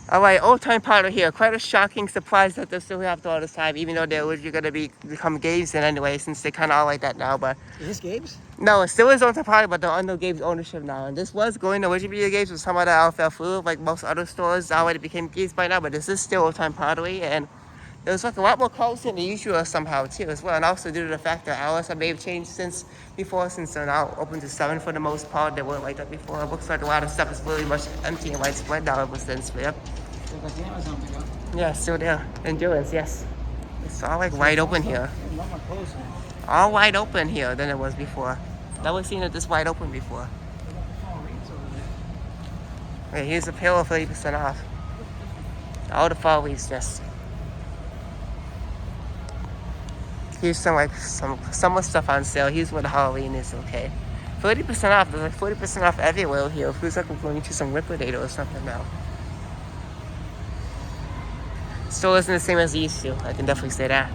Alright, old time Pottery here. Quite a shocking surprise that they're still here after all this time, even though they're originally going to become Gabe's in anyway, since they kind of are like that now. But is this Gabe's? no, it still is old time Pottery, but they're under Gabe's ownership now. And this was going to originally be Gabe's with some other outfit flew, like most other stores already became Gabe's by now. But this is still old time Pottery, and there's like a lot more calls than the usual somehow too as well. And also due to the fact that hours may have changed since they're now open to 7 for the most part. They weren't like that before. It looks like a lot of stuff is really much empty and widespread now ever since. But yep. Still got the Amazon pickup. Yeah, still there. Endurance, yes. It's all like wide open here. Not my clothes, man. All wide open here than it was before. Never seen it this wide open before. Wait, here's a pill of 30% off. All the fall wreaths, yes. Here's some summer stuff on sale. Here's where the Halloween is, okay. 30% off. There's like 40% off everywhere here. It feels like we're going to some liquidator or something now. Still isn't the same as it used to. I can definitely say that.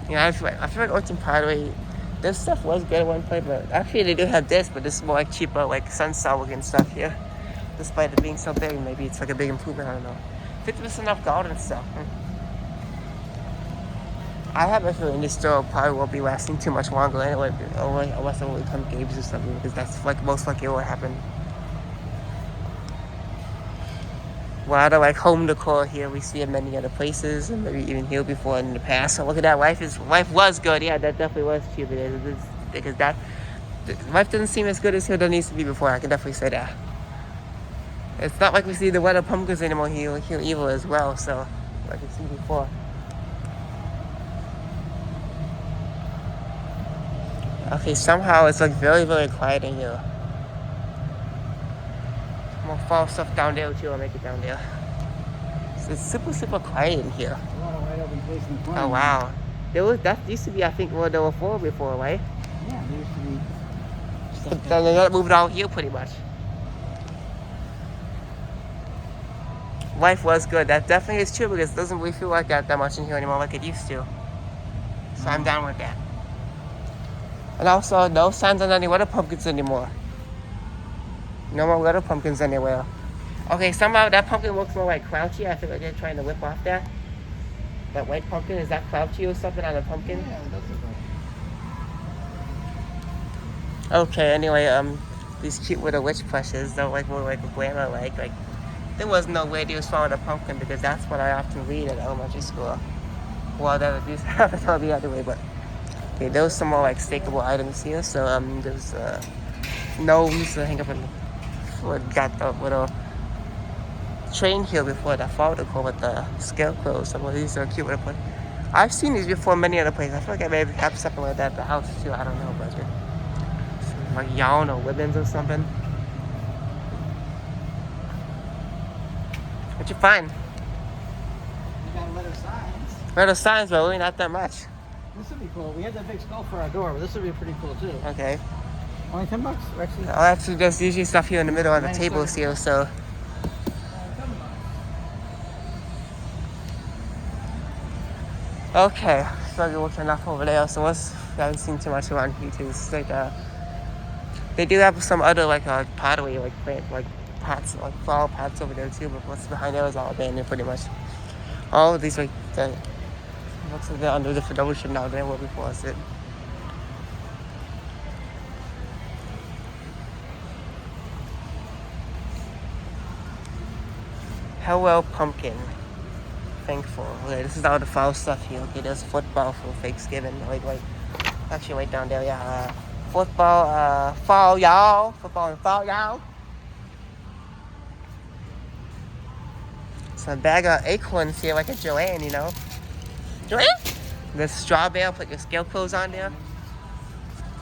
Yeah, I feel like Ocean Pottery, this stuff was good at one point, but actually they do have this, but this is more like cheaper, like sunsour and stuff here. Despite it being so big, maybe it's like a big improvement, I don't know. 50% off garden stuff. I have a feeling this store probably won't be lasting too much longer anyway, unless it will become Gabe's or something, because that's like most likely what happened. A lot of like home decor here we see in many other places, and maybe even here before in the past. So look at that, life was good. Yeah, that definitely was cheap. Because life doesn't seem as good as it needs to be before. I can definitely say that. It's not like we see the weather pumpkins anymore here either as well. So like we see before. Okay, somehow it's like very, very quiet in here. More fall stuff down there too. I'll make it down there. So it's super, super quiet in here. A lot of wide open place in the corner. Oh wow. That used to be, I think, where there were 4 before, right? Yeah, there used to be. But then they got moved out here pretty much. Life was good. That definitely is true because it doesn't really feel like that much in here anymore like it used to. So I'm down with that. And also, no signs on any weather pumpkins anymore. No more weather pumpkins anywhere. Okay, somehow that pumpkin looks more like crouchy. I feel like they're trying to whip off that. That white pumpkin, is that crouchy or something on the pumpkin? Yeah, it does look like. Okay, anyway, these cute little witch plushes, they're like more like a grandma like there was no way they was following a pumpkin because that's what I often read at elementary school. Well, that used to happen the other way, but okay, there was some more like stakeable items here. So there's gnomes to hang up and got the little train here before that fall decor with the scarecrows. Some of these are cute little places. I've seen these before in many other places. I feel like I maybe have something like that at the house too. I don't know, but some, like yarn or ribbons or something. What'd you find? We got letter signs. Letter signs, but really not that much. This would be cool. We had that big skull for our door, but this would be pretty cool too. Okay. Only $10, actually. Oh, actually, there's usually stuff here in the middle on the tables here, so. Okay, so we're looking enough over there. So I haven't seen too much around here too. It's like they do have some other like pottery, like plant, like pots, like flower pots over there too. But what's behind there is all abandoned pretty much. All of these like looks like they're under different ownership now than they were before. Is it? Hello, pumpkin. Thankful. Okay, this is all the fall stuff here. Okay, there's football for Thanksgiving. Actually, right down there, yeah. Football, fall, y'all. Football and fall, y'all. So a bag of acorns here, like a Joanne, you know. Joanne? The strawberry, put your scarecrows on there.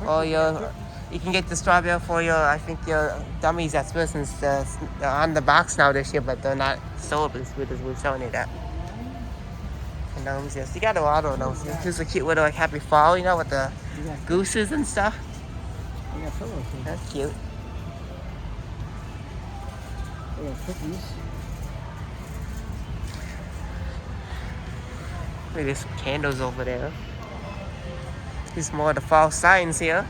Or you can get the strawberry for I think your dummies at Smithson's. They're on the box now this year, but they're not sold as good as we're selling it at. Gnomes, yes. You got a lot of those. Here's a cute little like happy fall, you know, with the gooses and stuff. We got pillows here. That's cute. We got cookies. Maybe there's some candles over there. Here's more of the fall signs here.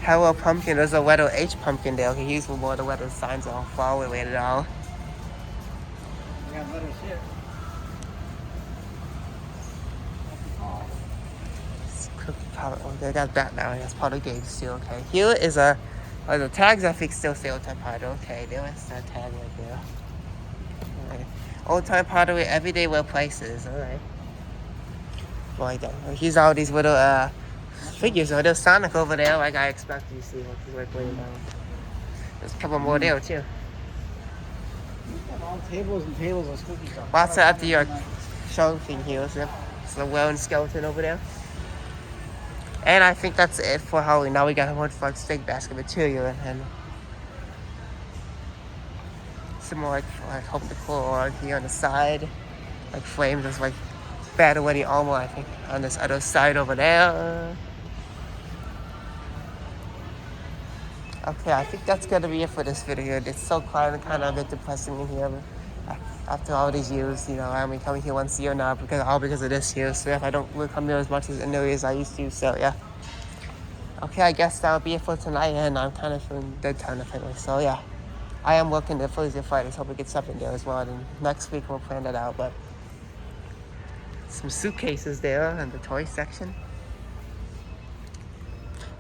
Hello pumpkin. There's a letter H pumpkin there. Okay, here's more of the letter signs all fall related all. We got letters here. Oh, they got that now. That's part of the game still. Okay. Here is the tags I think still say Old Time Pottery. Okay, there is that tag right there. Alright. Old Time Pottery, everyday wear places. Alright. Like that. Here's all these little figures. Oh, there's Sonic over there, like I expected you to see. Like he's like way down. There's a couple more there too. Got all tables and tables of spooky stuff. Lots of up to your show thing here. So there's a wearing skeleton over there. And I think that's it for Halloween. Now we got a bunch of like steak basket material and some more like home decor here on the side. Like flames, there's like battle wedding armor I think on this other side over there. Okay, I think that's gonna be it for this video. It's so quiet and kind of a bit depressing in here. After all these years, you know, I only come here once a year now because of this year. So if I don't really come here as much as in the years I used to, so yeah. Okay, I guess that'll be it for tonight, and I'm kind of feeling dead tired of it. So yeah, I am working the Thursday Fridays. Hope we get something there as well. And next week we'll plan that out. But some suitcases there in the toy section.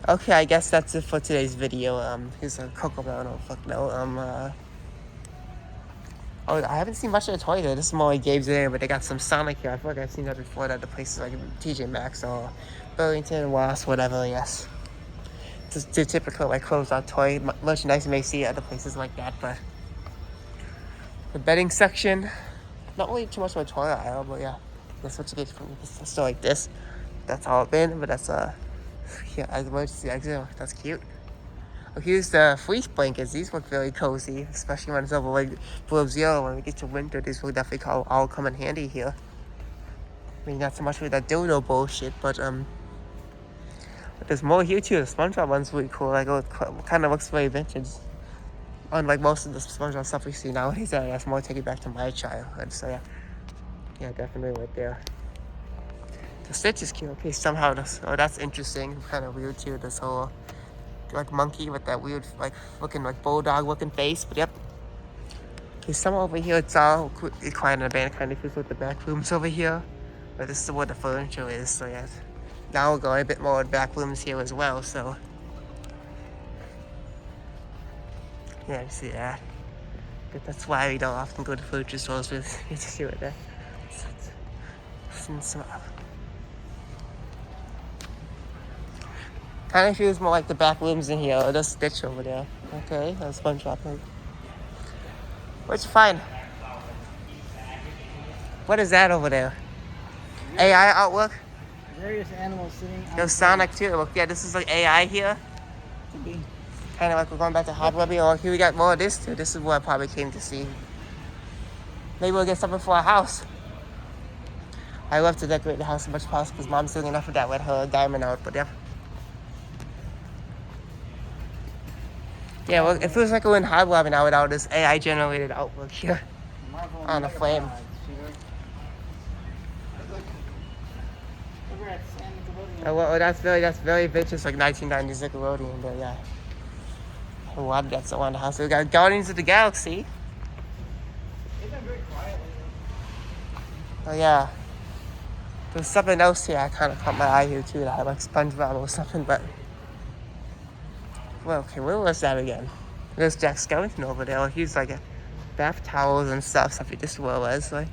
Okay, I guess that's it for today's video. Here's a Coco Melon. Oh fuck no. Oh, I haven't seen much of the toy there. This is more like Gabe's there, but they got some Sonic here. I feel like I've seen that before at the places like TJ Maxx or Burlington, Wasp, whatever, yes. Just the typical like closed out toy merchandise you may see at other places like that, but the bedding section, not really too much of a toy aisle, but yeah. That's what you get from a store like this. That's all it's been, but that's yeah, emergency exit. That's cute. Oh, here's the fleece blankets. These look very cozy, especially when it's over like below zero. When we get to winter, these will definitely all come in handy here. I mean, not so much with that dildo bullshit, but there's more here too. The SpongeBob one's really cool. Like, it kind of looks very vintage. Unlike most of the SpongeBob stuff we see nowadays, that's more taken back to my childhood. So yeah, definitely right there. The Stitch is cute. Okay, somehow that's interesting. Kind of weird too. This whole like monkey with that weird like looking like bulldog looking face, but yep. Okay, somewhere over here it's all quiet in the band, kind of feels like the back rooms over here, but this is where the furniture is. So yeah, now we'll go a bit more back rooms here as well. So yeah, you see that. But that's why we don't often go to furniture stores with you see what that. Kind of feels more like the back rooms in here, or the Stitch over there. Okay, that's SpongeBob. What'd you find? What is that over there? AI artwork? Various animals sitting on There's Sonic too. Look, yeah, this is like AI here. to be. Kind of like we're going back to Hobby. Or here we got more of this too. This is what I probably came to see. Maybe we'll get something for our house. I love to decorate the house as much as possible because Mom's doing enough of that with her diamond out, but yeah. Yeah, well, it feels like we're in Hobby Lobby now with all this AI generated artwork here on the flame. Oh, well, that's very vintage, like 1990s Nickelodeon, but yeah. A lot of that's around the house. We got Guardians of the Galaxy. It's been very quiet lately. Oh yeah. There's something else here I kind of caught my eye here too that had like SpongeBob or something, but well, okay, where was that again? There's Jack Skellington over there. He's like a bath towels and stuff he just well as like.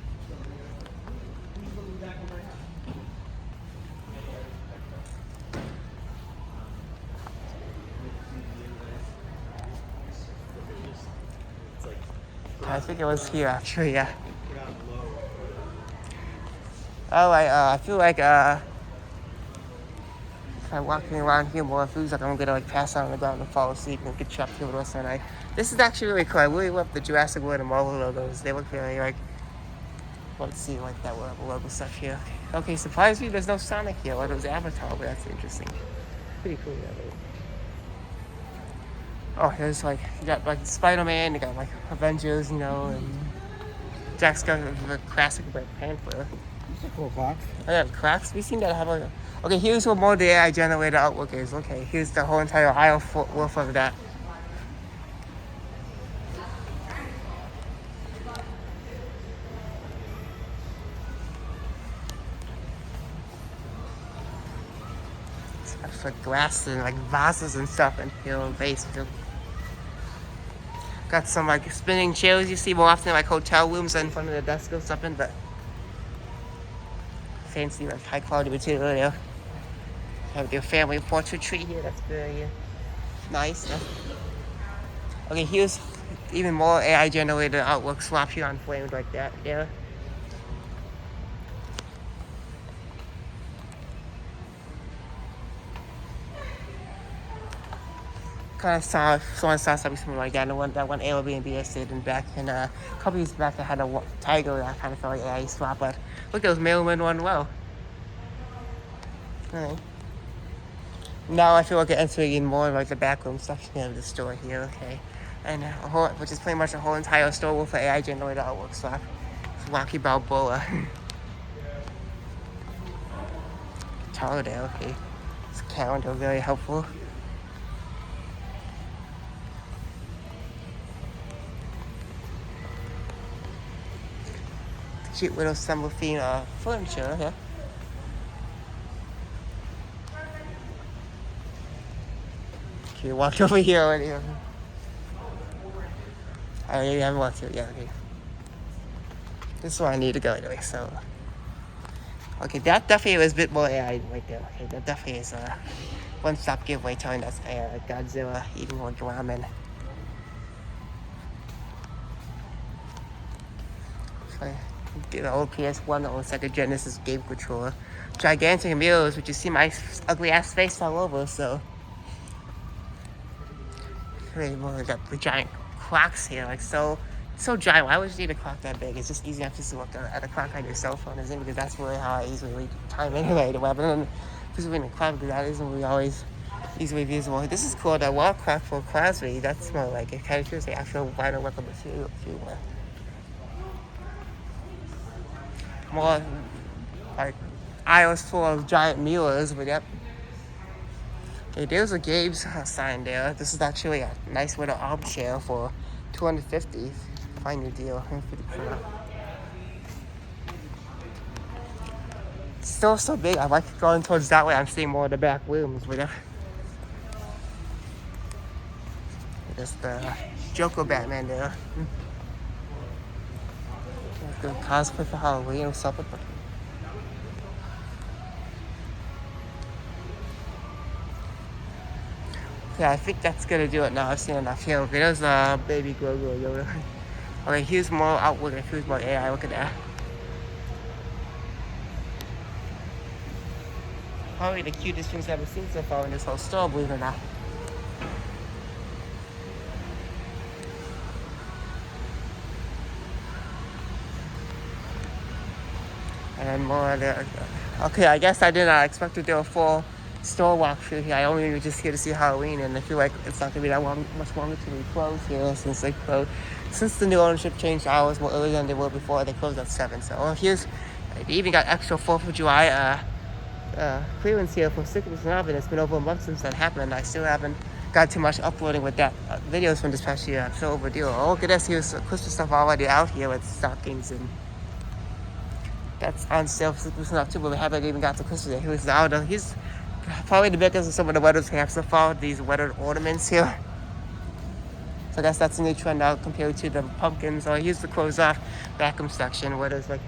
I think it was here actually, yeah. Oh, I feel like if I'm walking around here more, it feels like I'm gonna like pass out on the ground and fall asleep and get trapped here the rest of the night. This is actually really cool. I really love the Jurassic World and Marvel logos. They look very like, let's see, like that logo stuff here. Okay, surprisingly, there's no Sonic here. Well, there's Avatar, but that's interesting. Pretty cool, yeah. Oh, there's like, you got like Spider-Man, you got like Avengers, you know, and Jack's got the classic Black Panther. These are cool clocks. I got cracks. We seen that have a. Okay, here's what more the AI generated artwork is. Okay, here's the whole entire aisle worth of that. For glass and like vases and stuff and vase too. Got some like spinning chairs you see more often in like hotel rooms in front of the desk or something, but fancy like high quality material there. Have your family portrait tree here, that's very nice. Okay, here's even more AI generated artwork swap here on framed like that. Yeah. Kind of saw something like that. That one Airbnb I stayed in back in a couple years back. I had a tiger that I kind of felt like AI swap, but look, those Mailman one well. Alright. Now I feel like entering in more like the backroom section of the store here. Okay, and which is pretty much a whole entire store with AI generated artwork swap. It's Rocky Balboa. Guitar there. Okay, it's a calendar, very helpful. Cute little summer theme furniture, yeah. Okay, walk over here already. I haven't walked here yet, okay. This is where I need to go anyway, so. Okay, that definitely was a bit more AI right there. Okay, that definitely is a one-stop giveaway telling us Godzilla eating more ramen. The old PS1, the old Sega Genesis game controller. Gigantic mirrors, which you see my ugly ass face all over, so. Really more got the giant clocks here, like so giant. Why would you need a clock that big? It's just easy enough just to look at a clock on your cell phone, isn't it? Because that's really how I easily read time anyway. The web, and just reading a clock, because that isn't really always easily visible. This is cool. The wall clock for class read. That's more like it kind of shows the actual vinyl record material. More like aisles full of giant mirrors, but yep. Okay, there's a Gabe's sign there. This is actually a nice little armchair for $250. Find your deal. It's still so big. I like going towards that way. I'm seeing more of the back rooms, but there's the Joker Batman there. The cosplay for Halloween or something. Yeah, I think that's gonna do it now. I've seen enough here. Okay, there's a baby Grogu Yoda. Okay, here's more outward and here's more AI. Look at that. Probably the cutest things I've ever seen so far in this whole store, believe it or not. And then more there. Okay, I guess I did not expect to do a full store walkthrough here. I only was just here to see Halloween, and I feel like it's not gonna be that much longer to be closed here since they closed. Since the new ownership changed hours more earlier than they were before, they closed at 7. So here's, they even got extra 4th of July clearance here for 6% off, and it's been over a month since that happened, and I still haven't got too much uploading with that videos from this past year. I'm so overdue. Oh, look at this. Here's Christmas stuff already out here with stockings, and that's on sale for 6% off too, but we haven't even got to Christmas yet. Here's the outer. He's probably the biggest of some of the weathers we have so far, these weathered ornaments here. So I guess that's a new trend now compared to the pumpkins. Or here's the closed off vacuum section where there's like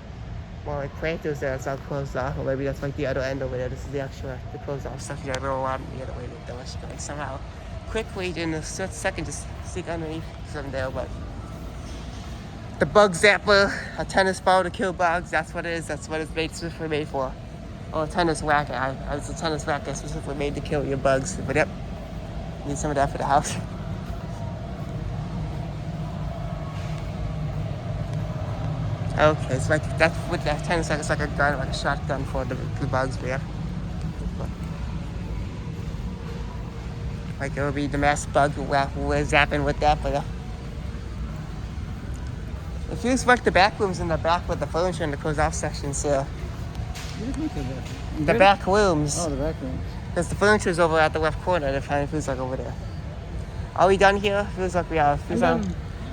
more like planters there that's all closed off, or maybe that's like the other end over there. This is the actual the closed off stuff. You gotta roll out the other way though. It's like somehow quickly in a second just sneak underneath some there, but the bug zapper, a tennis ball to kill bugs, that's what it is. That's what it's specifically made for. Oh, a tennis racket. It's a tennis racket specifically made to kill your bugs. But yep, need some of that for the house. Okay, it's like that's with that tennis racket. It's like a gun, like a shotgun for the bugs. But yep. Like it would be the mass bug we're zapping with that, but It feels like the back room's in the back with the furniture in the closed off section, so. The back rooms. Oh, the back rooms. Because the furniture's over at the left corner. It kind of feels like over there. Are we done here? Feels like we are.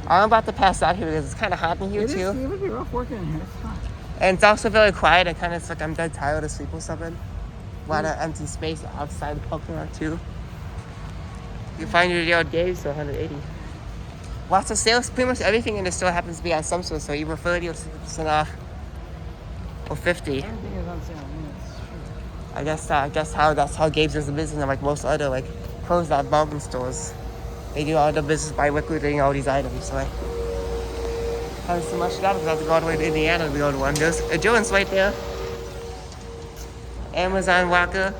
I'm about to pass out here because it's kind of hot in here too. It would be rough working in here. It's hot. And it's also very quiet. And kind of like I'm dead tired of sleep or something. A lot of empty space outside the parking lot too. You find your old Dave's for 180. Lots of sales. Pretty much everything in the store happens to be on some sort. So either 30 or 60% off, or 50. Everything is on sale. I guess that's how Gabe's is the business. And like most other like closed out department stores, they do all the business by liquidating all these items. So I haven't seen much of that because I have to go all the way to Indiana to go to one. There's a Joan's right there. Amazon Walker.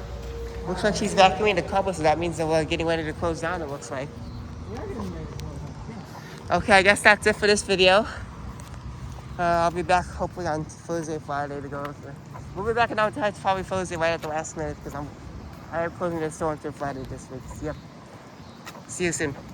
Looks like she's vacuuming the cupboard, so that means that we're getting ready to close down. It looks like. Okay, I guess that's it for this video. I'll be back hopefully on Thursday, Friday to go with it. We'll be back in Outouts probably Thursday right at the last minute because I am closing the store until Friday this week. Yep. See you soon.